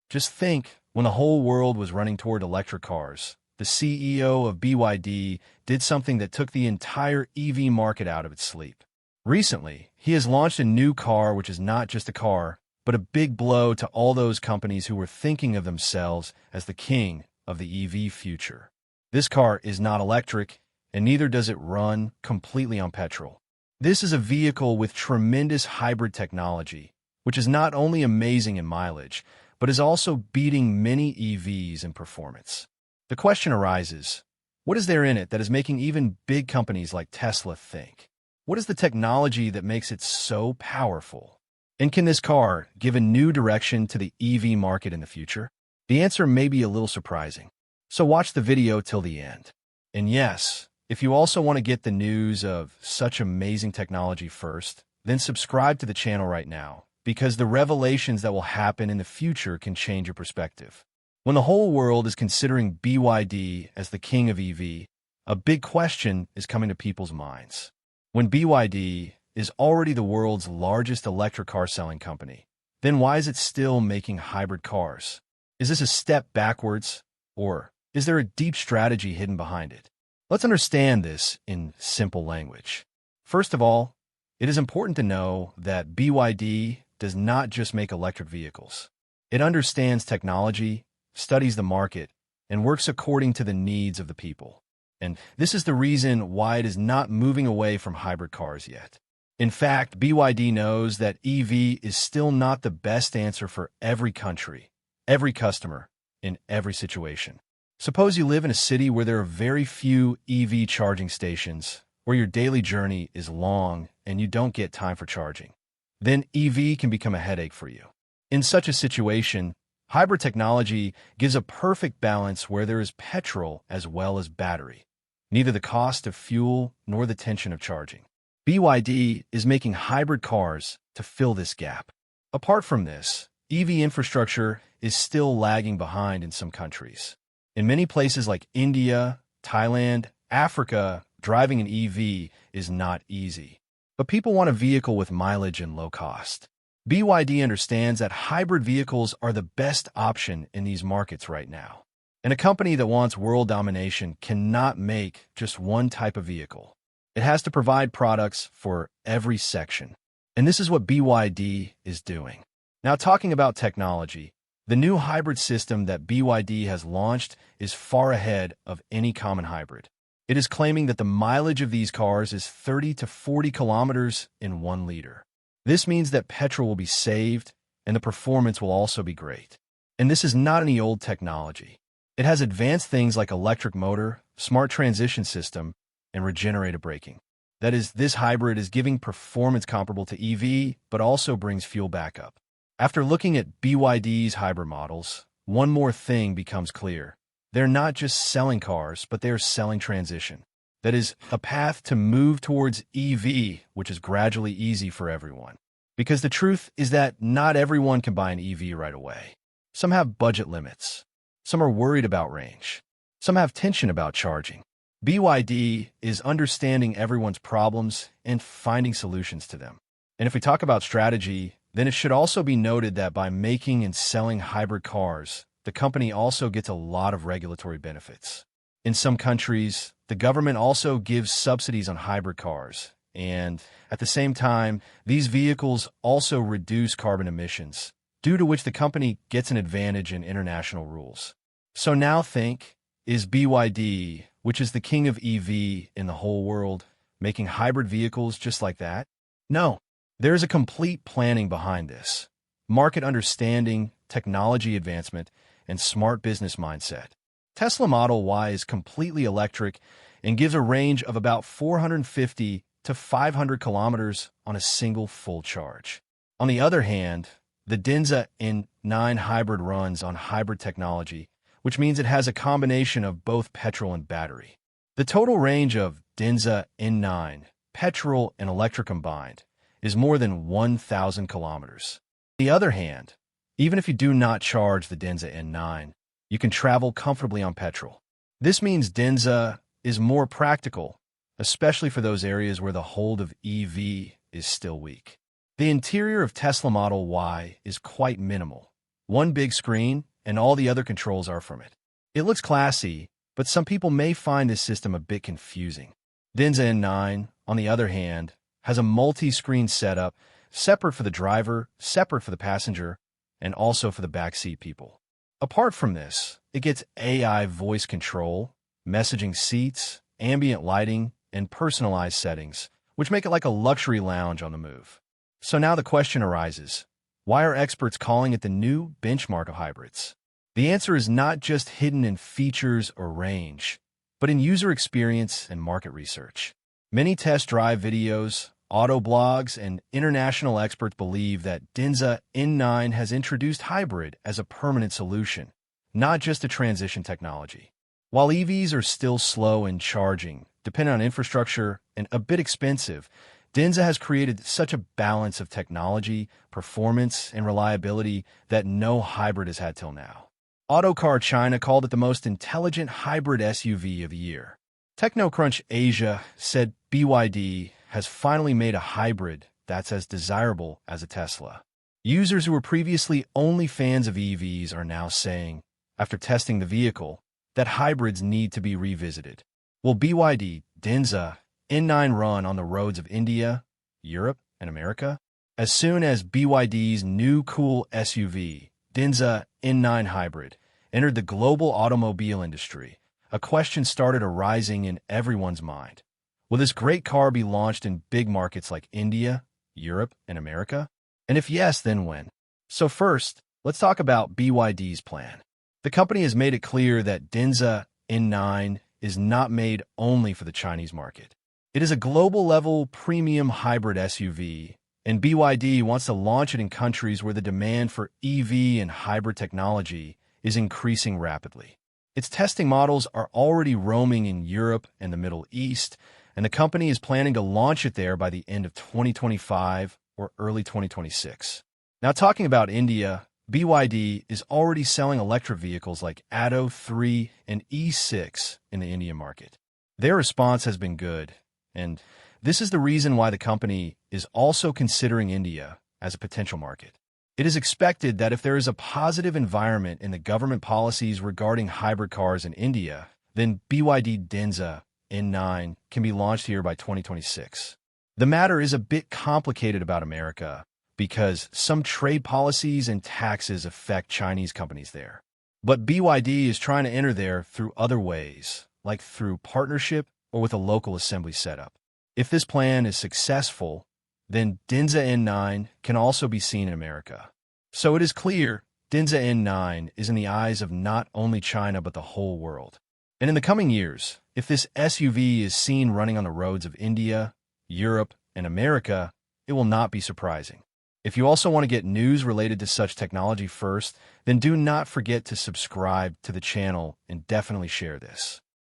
Just think, when the whole world was running toward electric cars, the CEO of BYD did something that took the entire EV market out of its sleep. Recently, he has launched a new car which is not just a car, but a big blow to all those companies who were thinking of themselves as the king of the EV future. This car is not electric, and neither does it run completely on petrol. This is a vehicle with tremendous hybrid technology, which is not only amazing in mileage, but is also beating many EVs in performance. The question arises, what is there in it that is making even big companies like Tesla think? What is the technology that makes it so powerful? And can this car give a new direction to the EV market in the future? The answer may be a little surprising, so watch the video till the end. And yes, if you also want to get the news of such amazing technology first, then subscribe to the channel right now, because the revelations that will happen in the future can change your perspective. When the whole world is considering BYD as the king of EV, a big question is coming to people's minds. When BYD is already the world's largest electric car selling company, then why is it still making hybrid cars? Is this a step backwards, or is there a deep strategy hidden behind it? Let's understand this in simple language. First of all, it is important to know that BYD does not just make electric vehicles. It understands technology, studies the market, and works according to the needs of the people. And this is the reason why it is not moving away from hybrid cars yet. In fact, BYD knows that EV is still not the best answer for every country, every customer, in every situation. Suppose you live in a city where there are very few EV charging stations, where your daily journey is long and you don't get time for charging. Then EV can become a headache for you. In such a situation, hybrid technology gives a perfect balance where there is petrol as well as battery, neither the cost of fuel nor the tension of charging. BYD is making hybrid cars to fill this gap. Apart from this, EV infrastructure is still lagging behind in some countries. In many places like India, Thailand, Africa, driving an EV is not easy. But people want a vehicle with mileage and low cost. BYD understands that hybrid vehicles are the best option in these markets right now. And a company that wants world domination cannot make just one type of vehicle. It has to provide products for every section. And this is what BYD is doing. Now, talking about technology, the new hybrid system that BYD has launched is far ahead of any common hybrid. It is claiming that the mileage of these cars is 30 to 40 kilometers in 1 liter. This means that petrol will be saved and the performance will also be great. And this is not any old technology. It has advanced things like electric motor, smart transition system, and regenerative braking. That is, this hybrid is giving performance comparable to EV, but also brings fuel backup. After looking at BYD's hybrid models, one more thing becomes clear. They're not just selling cars, but they're selling transition. That is, a path to move towards EV, which is gradually easy for everyone. Because the truth is that not everyone can buy an EV right away. Some have budget limits. Some are worried about range. Some have tension about charging. BYD is understanding everyone's problems and finding solutions to them. And if we talk about strategy, then it should also be noted that by making and selling hybrid cars, the company also gets a lot of regulatory benefits. In some countries, the government also gives subsidies on hybrid cars, and at the same time, these vehicles also reduce carbon emissions, due to which the company gets an advantage in international rules. So now think, is BYD, which is the king of EV in the whole world, making hybrid vehicles just like that? No. There is a complete planning behind this. Market understanding, technology advancement, and smart business mindset. Tesla Model Y is completely electric and gives a range of about 450 to 500 kilometers on a single full charge. On the other hand, the Denza N9 Hybrid runs on hybrid technology, which means it has a combination of both petrol and battery. The total range of Denza N9, petrol and electric combined, is more than 1,000 kilometers. On the other hand, even if you do not charge the Denza N9, you can travel comfortably on petrol. This means Denza is more practical, especially for those areas where the hold of EV is still weak. The interior of Tesla Model Y is quite minimal, one big screen, and all the other controls are from it. It looks classy, but some people may find this system a bit confusing. Denza N9, on the other hand, has a multi-screen setup, separate for the driver, separate for the passenger, and also for the backseat people. Apart from this, it gets AI voice control, messaging seats, ambient lighting, and personalized settings, which make it like a luxury lounge on the move. So now the question arises, why are experts calling it the new benchmark of hybrids? The answer is not just hidden in features or range, but in user experience and market research. Many test drive videos, auto blogs, and international experts believe that Denza N9 has introduced hybrid as a permanent solution, not just a transition technology. While EVs are still slow in charging, dependent on infrastructure, and a bit expensive, Denza has created such a balance of technology, performance, and reliability that no hybrid has had till now. Autocar China called it the most intelligent hybrid SUV of the year. TechnoCrunch Asia said BYD has finally made a hybrid that's as desirable as a Tesla. Users who were previously only fans of EVs are now saying, after testing the vehicle, that hybrids need to be revisited. Will BYD Denza N9 run on the roads of India, Europe, and America? As soon as BYD's new cool SUV, Denza N9 Hybrid, entered the global automobile industry, a question started arising in everyone's mind. Will this great car be launched in big markets like India, Europe, and America? And if yes, then when? So first, let's talk about BYD's plan. The company has made it clear that Denza N9 is not made only for the Chinese market. It is a global-level premium hybrid SUV, and BYD wants to launch it in countries where the demand for EV and hybrid technology is increasing rapidly. Its testing models are already roaming in Europe and the Middle East, and the company is planning to launch it there by the end of 2025 or early 2026. Now, talking about India, BYD is already selling electric vehicles like Atto 3 and E6 in the Indian market. Their response has been good, and this is the reason why the company is also considering India as a potential market. It is expected that if there is a positive environment in the government policies regarding hybrid cars in India, then BYD Denza N9 can be launched here by 2026. The matter is a bit complicated about America because some trade policies and taxes affect Chinese companies there. But BYD is trying to enter there through other ways, like through partnership or with a local assembly setup. If this plan is successful, then Denza N9 can also be seen in America. So it is clear Denza N9 is in the eyes of not only China but the whole world. And in the coming years, if this SUV is seen running on the roads of India, Europe, and America, it will not be surprising. If you also want to get news related to such technology first, then do not forget to subscribe to the channel and definitely share this.